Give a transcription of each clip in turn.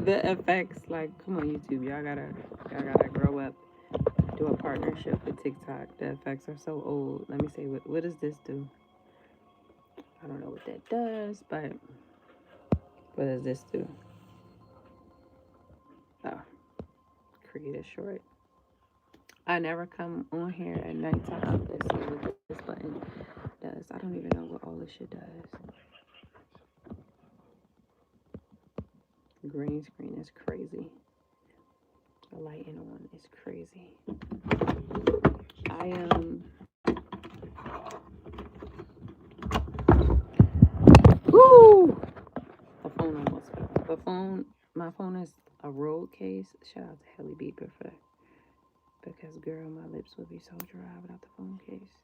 The effects, like, come on, YouTube, y'all gotta grow up. Do a partnership with TikTok. The effects are so old. Let me say, what does this do? I don't know what that does, but what does this do? Oh, create a short. I never come on here at nighttime. Let's see what this button does. I don't even know what all this shit does. Green screen is crazy. The lighting on is crazy. I woo! The phone almost fell. My phone is a road case. Shout out to Helly Beeper for that. Because girl, my lips would be so dry without the phone case.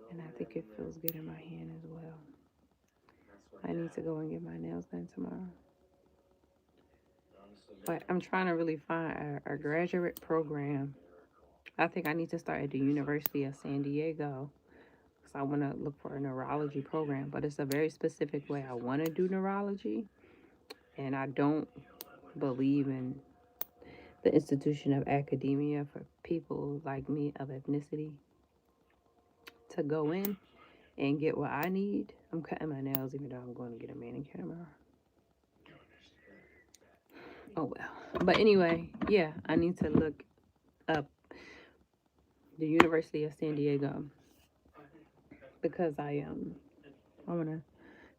And I think it feels good in my hand as well. I need to go and get my nails done tomorrow. But I'm trying to really find a graduate program. I think I need to start at the University of San Diego because I want to look for a neurology program. But it's a very specific way I want to do neurology. And I don't believe in the institution of academia for people like me of ethnicity to go in and get what I need. I'm cutting my nails even though I'm going to get a manicure tomorrow. Oh well. But anyway, yeah, I need to look up the University of San Diego because I want to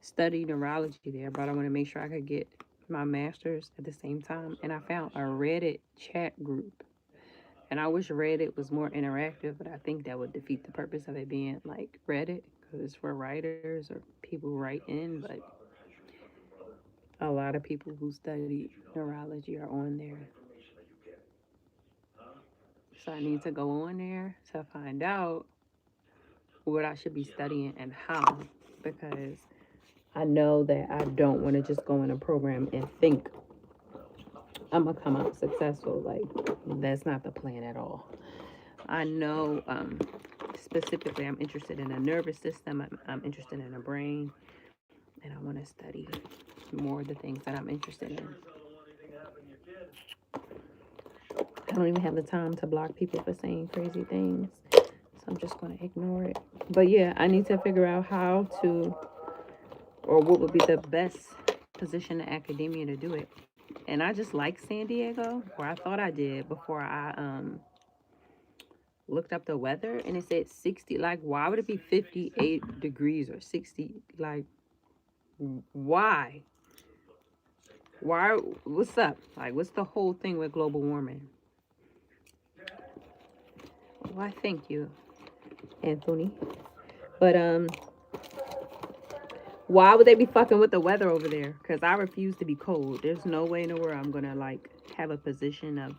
study neurology there, but I want to make sure I could get my master's at the same time. And I found a Reddit chat group. And I wish Reddit was more interactive, but I think that would defeat the purpose of it being like Reddit because it's for writers or people who write in. But a lot of people who study neurology are on there. So I need to go on there to find out what I should be studying and how because I know that I don't want to just go in a program and think I'm gonna come out successful. Like that's not the plan at all. I know specifically I'm interested in the nervous system. I'm interested in the brain, and I want to study more of the things that I'm interested in. I don't even have the time to block people for saying crazy things, so I'm just gonna ignore it. But yeah, I need to figure out how to, or what would be the best position in academia to do it. And I just like San Diego, or I thought I did before I looked up the weather and it said 60. Like, why would it be 58 degrees or 60? Like, why? Why? What's up? Like, what's the whole thing with global warming? Why, thank you, Anthony. But, why would they be fucking with the weather over there? Because I refuse to be cold. There's no way in the world I'm gonna, like, have a position of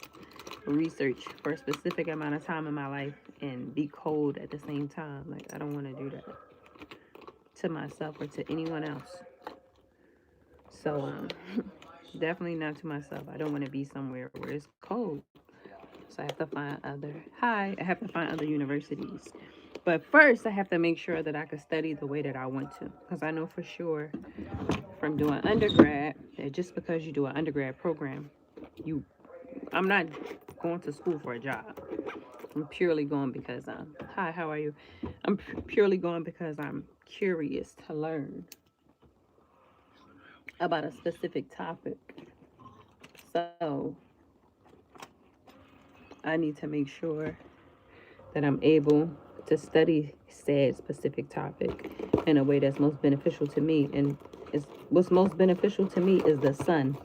research for a specific amount of time in my life and be cold at the same time. Like, I don't want to do that to myself or to anyone else. So, definitely not to myself. I don't want to be somewhere where it's cold. So I have to find I have to find other universities. But first, I have to make sure that I can study the way that I want to. Because I know for sure from doing undergrad that just because you do an undergrad program, you, I'm not going to school for a job. I'm purely going because hi, how are you? I'm purely going because I'm curious to learn about a specific topic. So I need to make sure that I'm able to study said specific topic in a way that's most beneficial to me. And what's most beneficial to me is the sun.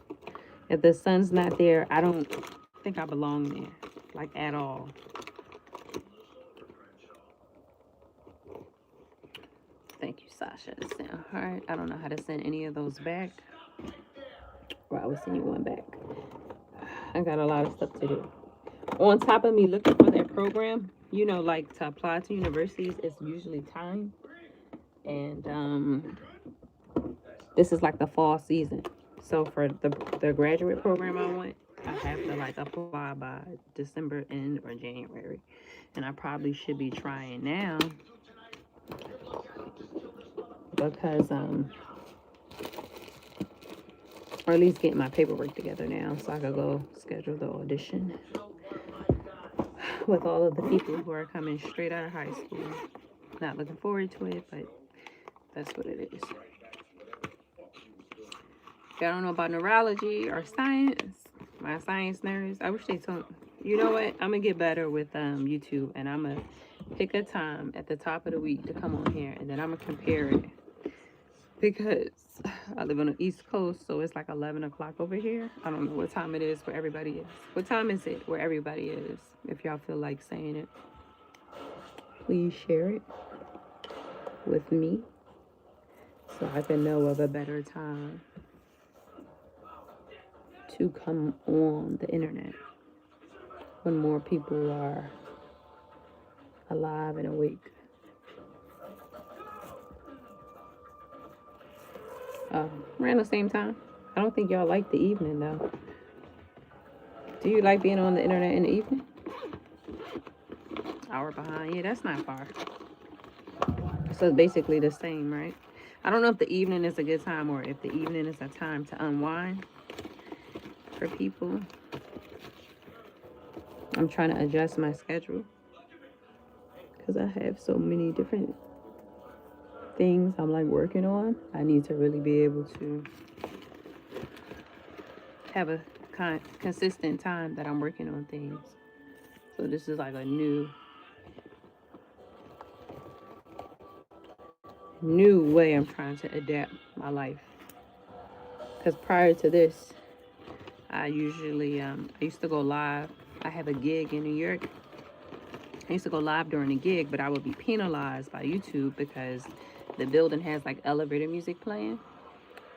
If the sun's not there, I don't think I belong there, like at all. Thank you, Sasha. All right, I don't know how to send any of those back. Or I will send you one back. I got a lot of stuff to do. On top of me looking for that program, you know, like to apply to universities, it's usually time. And this is like the fall season. So for the graduate program I want, I have to like apply by December end or January. And I probably should be trying now because or at least getting my paperwork together now so I could go schedule the audition with all of the people who are coming straight out of high school. Not looking forward to it, but that's what it is. If y'all don't know about neurology or science, my science nerds, I wish they told. You know what? I'm gonna get better with YouTube, and I'm gonna pick a time at the top of the week to come on here, and then I'm gonna compare it because I live on the East Coast, so it's like 11 o'clock over here. I don't know what time it is where everybody is. What time is it where everybody is? If y'all feel like saying it, please share it with me so I can know of a better time to come on the internet when more people are alive and awake. Around the same time. I don't think y'all like the evening though. Do you like being on the internet in the evening? Hour behind. Yeah, that's not far. So it's basically the same, right? I don't know if the evening is a good time or if the evening is a time to unwind for people. I'm trying to adjust my schedule because I have so many different things I'm like working on. I need to really be able to have a consistent time that I'm working on things. So this is like a new way I'm trying to adapt my life. Because prior to this, I usually I used to go live. I have a gig in New York. I used to go live during the gig, but I would be penalized by YouTube because the building has like elevator music playing,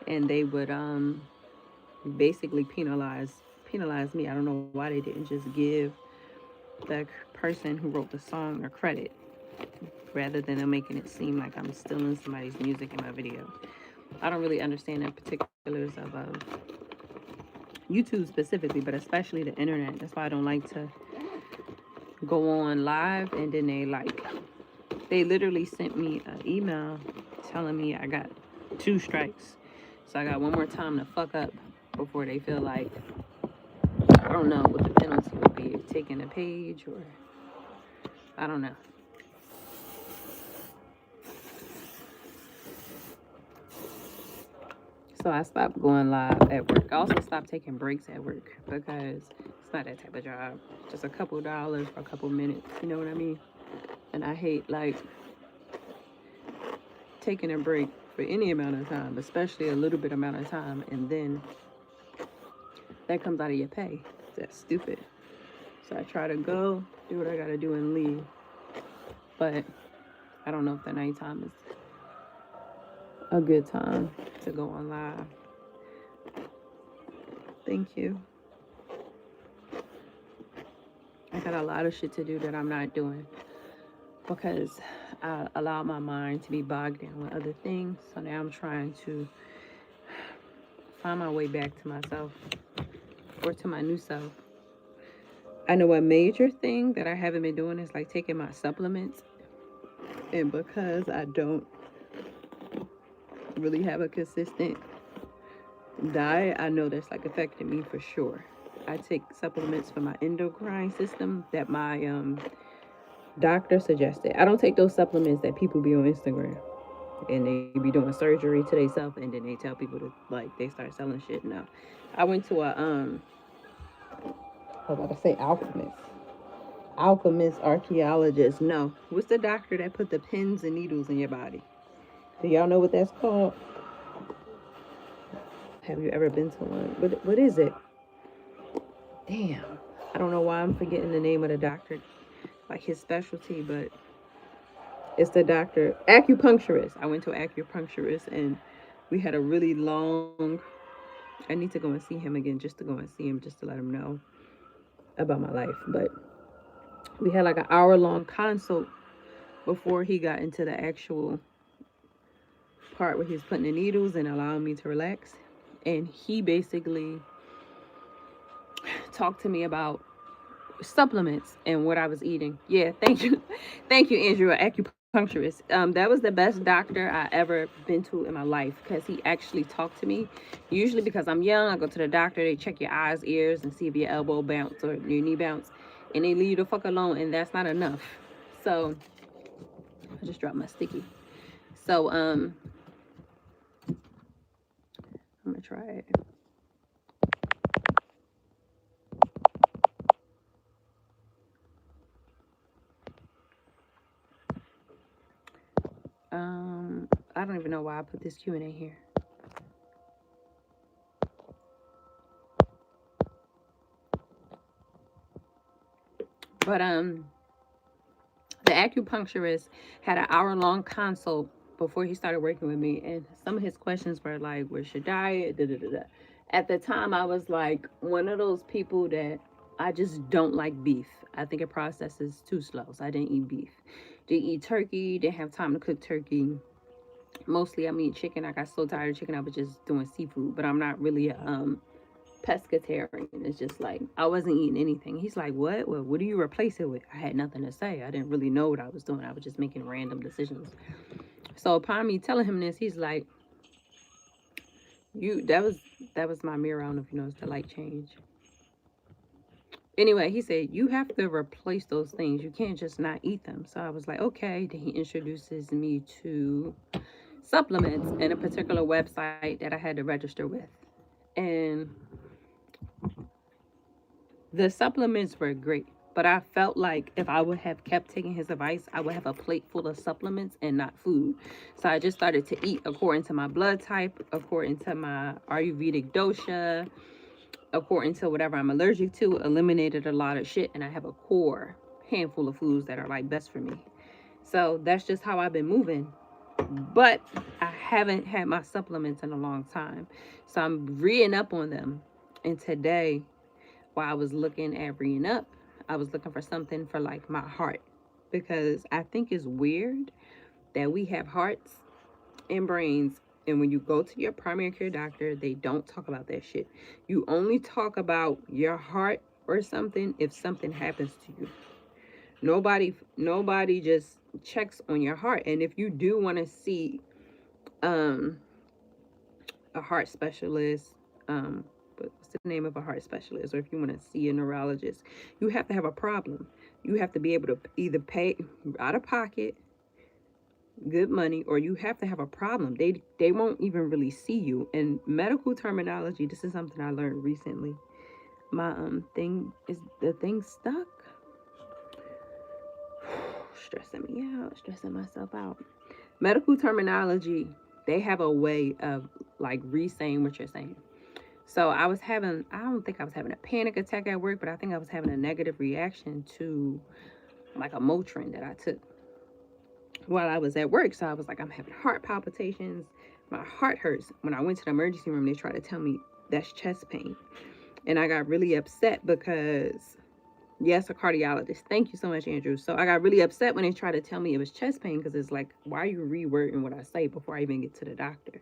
and they would basically penalize me. I don't know why they didn't just give the person who wrote the song a credit rather than them making it seem like I'm stealing somebody's music in my video. I don't really understand the particulars of YouTube specifically, but especially the internet. That's why I don't like to go on live. And then they literally sent me an email telling me I got 2 strikes. So I got one more time to fuck up before they feel like, I don't know what the penalty would be, if taking a page or, I don't know. So I stopped going live at work. I also stopped taking breaks at work because it's not that type of job. Just a couple dollars for a couple minutes, you know what I mean? And I hate like taking a break for any amount of time, especially a little bit amount of time, and then that comes out of your pay. That's stupid. So I try to go, do what I gotta do, and leave. But I don't know if the nighttime is a good time to go on live. Thank you. I got a lot of shit to do that I'm not doing because I allowed my mind to be bogged down with other things. So now I'm trying to find my way back to myself or to my new self. I know a major thing that I haven't been doing is like taking my supplements. And because I don't really have a consistent diet, I know that's like affecting me for sure. I take supplements for my endocrine system that my doctor suggested. I don't take those supplements that people be on Instagram and they be doing surgery to themselves and then they tell people to like they start selling shit. No, I went to a I was about to say alchemist archaeologist. No, what's the doctor that put the pins and needles in your body? Do y'all know what that's called? Have you ever been to one? What is it? Damn, I don't know why I'm forgetting the name of the doctor, like his specialty, but it's the doctor, acupuncturist. I went to an acupuncturist and we had a really long, I need to go and see him again just to go and see him, just to let him know about my life. But we had like an hour-long consult before he got into the actual part where he was putting the needles and allowing me to relax. And he basically talked to me about supplements and what I was eating. Yeah, thank you. Thank you, Andrew, acupuncturist. Puncturist. That was the best doctor I ever been to in my life because he actually talked to me. Usually because I'm young, I go to the doctor, they check your eyes, ears, and see if your elbow bounce or your knee bounce, and they leave you the fuck alone, and that's not enough. So I just dropped my sticky. So I'm gonna try it. I don't even know why I put this Q&A here. But the acupuncturist had an hour-long consult before he started working with me, and some of his questions were like, what's your diet? Da, da, da, da. At the time, I was like one of those people that I just don't like beef. I think it processes too slow, so I didn't eat beef. Didn't eat turkey, didn't have time to cook turkey. Mostly I'm eating chicken. I got so tired of chicken, I was just doing seafood, but I'm not really a pescatarian. It's just like I wasn't eating anything. He's like, what? Well, what do you replace it with? I had nothing to say. I didn't really know what I was doing. I was just making random decisions. So upon me telling him this, he's like, you that was my mirror. I don't know if you noticed the light change. Anyway, he said, you have to replace those things. You can't just not eat them. So I was like, okay. Then he introduces me to supplements and a particular website that I had to register with. And the supplements were great, but I felt like if I would have kept taking his advice, I would have a plate full of supplements and not food. So I just started to eat according to my blood type, according to my Ayurvedic dosha, according to whatever I'm allergic to, eliminated a lot of shit, and I have a core handful of foods that are like best for me. So that's just how I've been moving. But I haven't had my supplements in a long time. So I'm reading up on them. And today, while I was looking at reading up, I was looking for something for like my heart, because I think it's weird that we have hearts and brains, and when you go to your primary care doctor, they don't talk about that shit. You only talk about your heart or something if something happens to you. Nobody just checks on your heart. And if you do want to see a heart specialist, what's the name of a heart specialist, or if you want to see a neurologist, you have to have a problem. You have to be able to either pay out of pocket good money, or you have to have a problem. They won't even really see you. And medical terminology, this is something I learned recently. My the thing stuck. Stressing me out, stressing myself out. Medical terminology, they have a way of like re-saying what you're saying. So I don't think I was having a panic attack at work, but I think I was having a negative reaction to like a Motrin that I took while I was at work. So I was like, I'm having heart palpitations. My heart hurts. When I went to the emergency room, they tried to tell me that's chest pain. And I got really upset because, yes, a cardiologist. Thank you so much, Andrew. So I got really upset when they tried to tell me it was chest pain, because it's like, why are you rewording what I say before I even get to the doctor?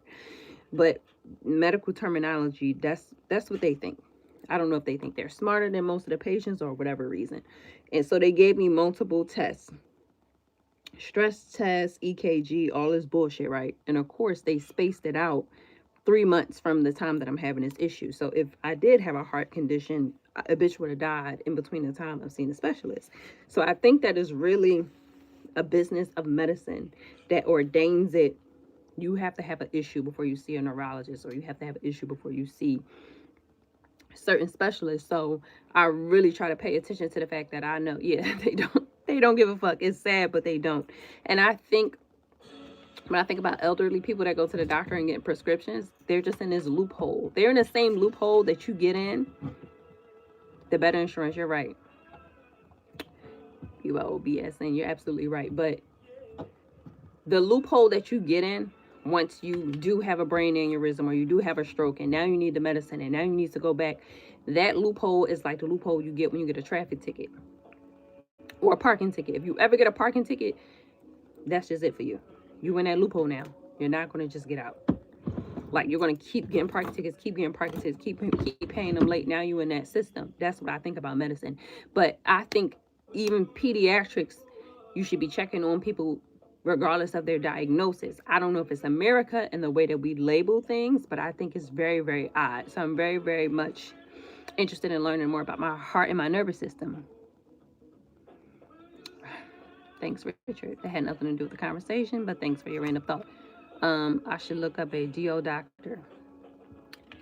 But medical terminology, that's what they think. I don't know if they think they're smarter than most of the patients or whatever reason. And so they gave me multiple tests. Stress test, EKG, all this bullshit, right? And of course, they spaced it out 3 months from the time that I'm having this issue. So if I did have a heart condition, a bitch would have died in between the time of seeing a specialist. So I think that is really a business of medicine that ordains it. You have to have an issue before you see a neurologist, or you have to have an issue before you see certain specialists. So I really try to pay attention to the fact that I know, yeah, they don't give a fuck. It's sad, but they don't. And I think when I think about elderly people that go to the doctor and get prescriptions, they're just in this loophole. They're in the same loophole that you get in. The better insurance, you're right. BS, and you're absolutely right. But the loophole that you get in, once you do have a brain aneurysm or you do have a stroke and now you need the medicine and now you need to go back, that loophole is like the loophole you get when you get a traffic ticket or a parking ticket. If you ever get a parking ticket, that's just it for you. You in that loophole now. You're not going to just get out. Like, you're going to keep getting parking tickets, keep paying them late. Now you in that system. That's what I think about medicine. But I think even pediatrics, you should be checking on people regardless of their diagnosis. I don't know if it's America and the way that we label things, but I think it's very, very odd. So I'm very, very much interested in learning more about my heart and my nervous system. Thanks, Richard. That had nothing to do with the conversation, but thanks for your random thought. I should look up a DO doctor.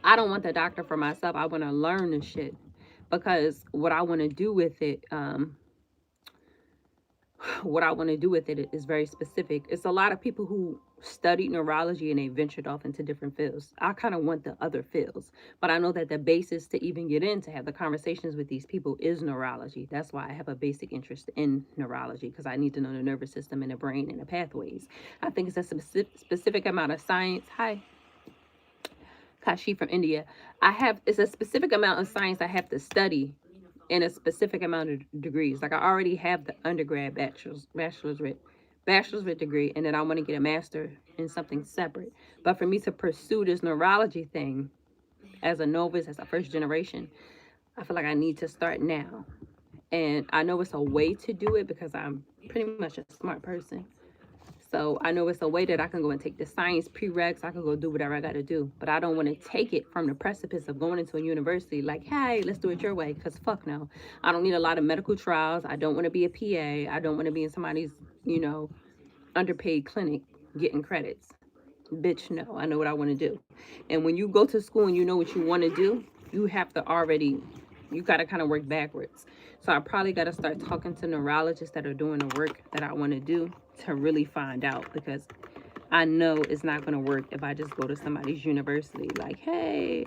I don't want the doctor for myself. I want to learn the shit because what I want to do with it, is very specific. It's a lot of people who studied neurology and they ventured off into different fields. I kind of want the other fields, but I know that the basis to even get in to have the conversations with these people is neurology. That's why I have a basic interest in neurology, because I need to know the nervous system and the brain and the pathways. I think it's a specific amount of science. Hi, Kashi from India. It's a specific amount of science I have to study in a specific amount of degrees. Like I already have the undergrad bachelor's degree, and then I want to get a master in something separate. But for me to pursue this neurology thing as a novice, as a first generation, I feel like I need to start now. And I know it's a way to do it because I'm pretty much a smart person. So I know it's a way that I can go and take the science prereqs. I can go do whatever I got to do. But I don't want to take it from the precipice of going into a university like, hey, let's do it your way. Because fuck no. I don't need a lot of medical trials. I don't want to be a PA. I don't want to be in somebody's, underpaid clinic getting credits. Bitch, no. I know what I want to do. And when you go to school and you know what you want to do, you have to already, you got to kind of work backwards. So I probably got to start talking to neurologists that are doing the work that I want to do to really find out, because I know it's not going to work if I just go to somebody's university like, hey,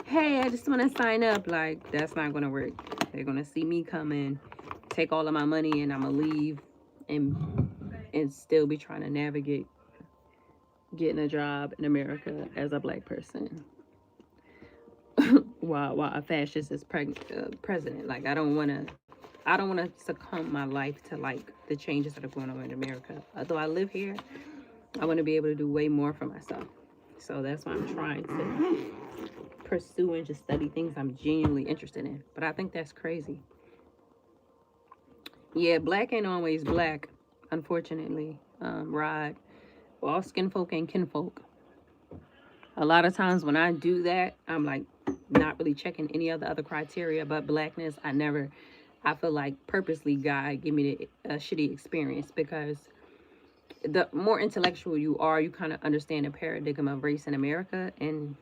hey, I just want to sign up. Like, that's not going to work. They're going to see me come in, take all of my money, and I'm going to leave and still be trying to navigate getting a job in America as a black person. while a fascist is president. Like, I don't want to succumb my life to like the changes that are going on in America. Although I live here, I want to be able to do way more for myself. So that's why I'm trying to pursue and just study things I'm genuinely interested in. But I think that's crazy. Yeah, black ain't always black, unfortunately. Rod, all skin folk ain't kinfolk. A lot of times when I do that, I'm like not really checking any of the other criteria but blackness. I feel like purposely God give me a shitty experience, because the more intellectual you are, you kind of understand the paradigm of race in America, and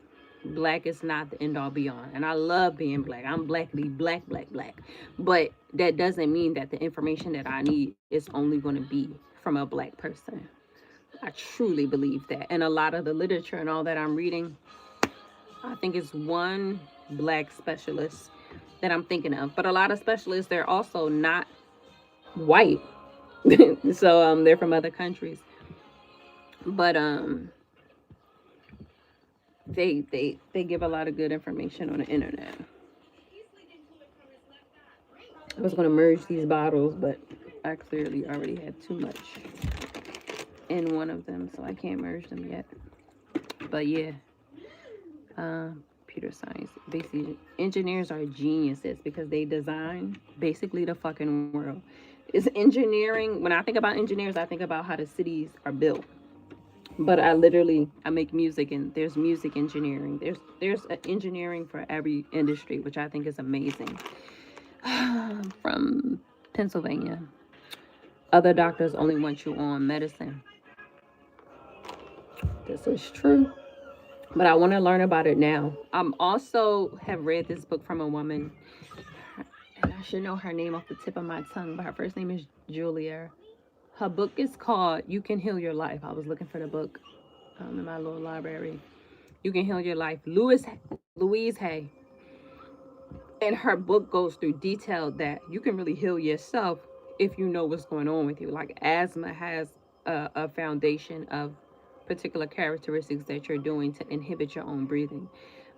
black is not the end all be all. And I love being black. I'm blackly black. But that doesn't mean that the information that I need is only going to be from a black person. I truly believe that. And a lot of the literature and all that I'm reading, I think it's one black specialist that I'm thinking of. But a lot of specialists, they're also not white. So they're from other countries. But they give a lot of good information on the internet. I was going to merge these bottles, but I clearly already had too much in one of them, so I can't merge them yet. But yeah, computer science, basically engineers are geniuses because they design basically the fucking world. It's engineering. When I think about engineers, I think about how the cities are built. But I make music, and there's music engineering. There's engineering for every industry, which I think is amazing. From Pennsylvania. Other doctors only want you on medicine. This is true. But I want to learn about it now. Also have read this book from a woman, and I should know her name off the tip of my tongue, but her first name is Julia. Her book is called You Can Heal Your Life. I was looking for the book in my little library. You Can Heal Your Life. Louise Hay. And her book goes through detail that you can really heal yourself if you know what's going on with you. Like, asthma has a foundation of particular characteristics that you're doing to inhibit your own breathing.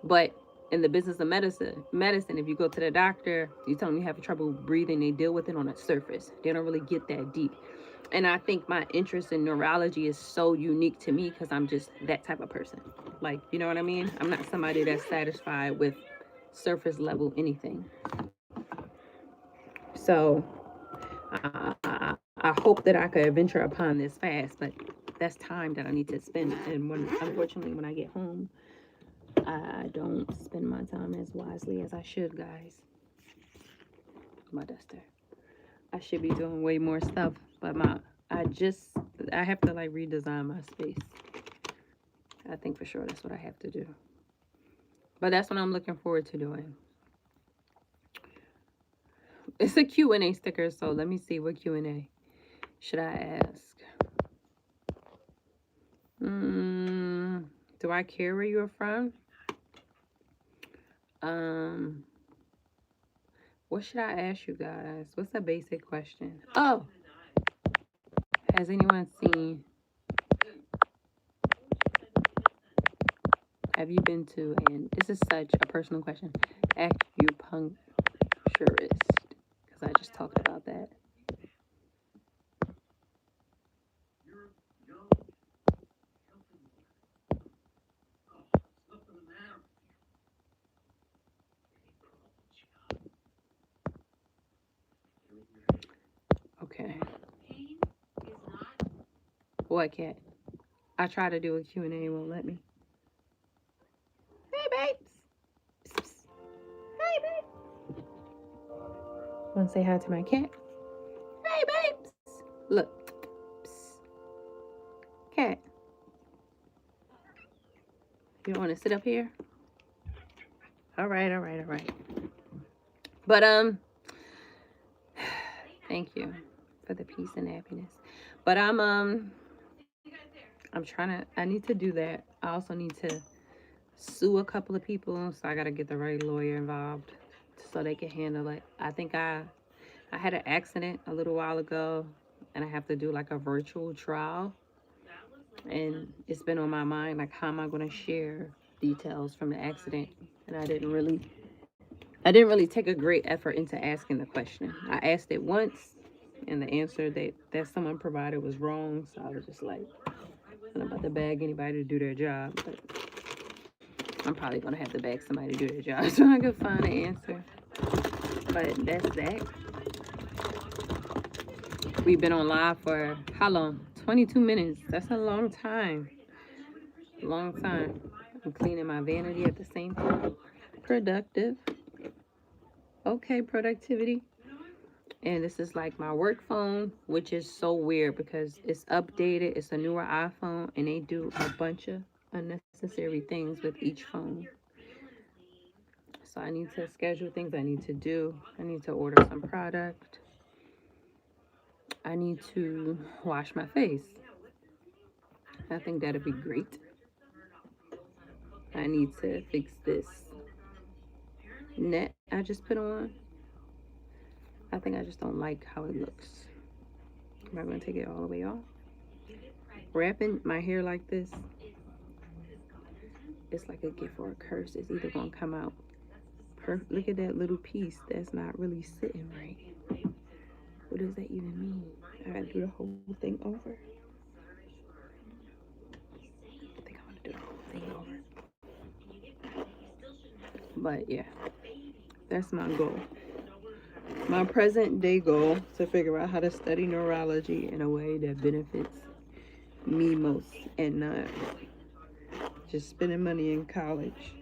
But in the business of medicine, if you go to the doctor, you tell them you have trouble breathing, they deal with it on a surface. They don't really get that deep. And I think my interest in neurology is so unique to me because I'm just that type of person. Like, you know what I mean? I'm not somebody that's satisfied with surface level anything. So I hope that I could venture upon this fast, but that's time that I need to spend. And unfortunately, when I get home, I don't spend my time as wisely as I should, guys. My duster. I should be doing way more stuff, but I have to like redesign my space. I think for sure that's what I have to do. But that's what I'm looking forward to doing. It's a Q&A sticker, so let me see what Q&A should I ask. Do I care where you're from? What should I ask you guys? What's a basic question? Oh, has anyone seen? Have you been to? And this is such a personal question. Acupuncturist, because I just talked about that. Okay. What, cat? I try to do a Q&A, it won't let me. Hey, babes. Hey, babe. Want to say hi to my cat? Hey, babes. Look. Cat. You don't want to sit up here? All right. But, thank you for the peace and happiness. But I need to do that. I also need to sue a couple of people, so I got to get the right lawyer involved so they can handle it. I think I had an accident a little while ago, and I have to do like a virtual trial. And it's been on my mind, like, how am I going to share details from the accident? And I didn't really take a great effort into asking the question. I asked it once, and the answer that someone provided was wrong. So I was just like, I'm about to beg anybody to do their job, but I'm probably gonna have to beg somebody to do their job so I can find an answer. But that's that. We've been on live for how long? 22 minutes. That's a long time. Long time. I'm cleaning my vanity at the same time. Productive. Okay, productivity. And this is like my work phone, which is so weird because it's updated. It's a newer iPhone, and they do a bunch of unnecessary things with each phone. So I need to schedule things I need to do. I need to order some product. I need to wash my face. I think that'd be great. I need to fix this net I just put on. I think I just don't like how it looks. Am I going to take it all the way off? Wrapping my hair like this, it's like a gift or a curse. It's either going to come out perfect. Look at that little piece that's not really sitting right. What does that even mean? I got to do the whole thing over. I think I want to do the whole thing over. But yeah, that's my goal. My present day goal to figure out how to study neurology in a way that benefits me most and not just spending money in college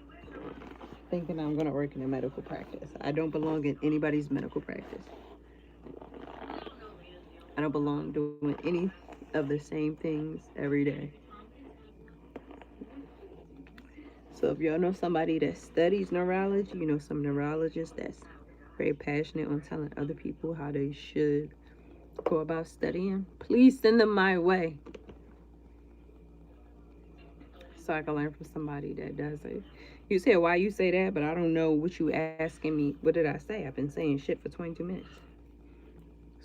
thinking I'm going to work in a medical practice. I don't belong in anybody's medical practice. I don't belong doing any of the same things every day. So if y'all know somebody that studies neurology, you know some neurologists that's very passionate on telling other people how they should go about studying, please send them my way so I can learn from somebody that does it. You said why you say that, but I don't know what you asking me. What did I say? I've been saying shit for 22 minutes.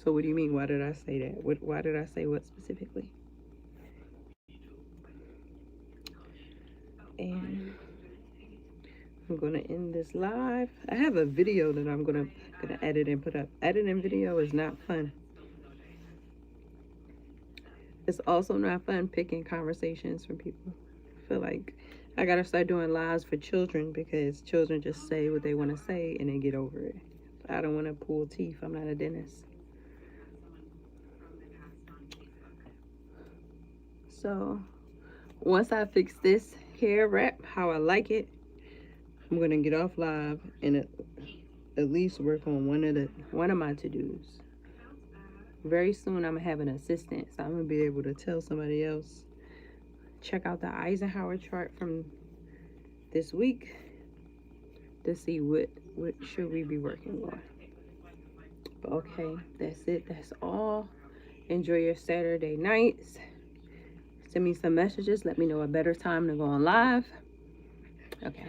So what do you mean? Why did I say that? Why did I say what specifically? And I'm gonna end this live. I have a video that I'm gonna edit and put up. Editing video is not fun. It's also not fun picking conversations from people. I feel like I gotta start doing lives for children because children just say what they want to say and then get over it. I don't want to pull teeth. I'm not a dentist. So once I fix this hair wrap how I like it, I'm gonna get off live and at least work on one of my to-dos. Very soon I'm gonna have an assistant, so I'm gonna be able to tell somebody else, check out the Eisenhower chart from this week to see what should we be working on. But okay, that's it. That's all. Enjoy your Saturday nights. Send me some messages. Let me know a better time to go on live. Okay.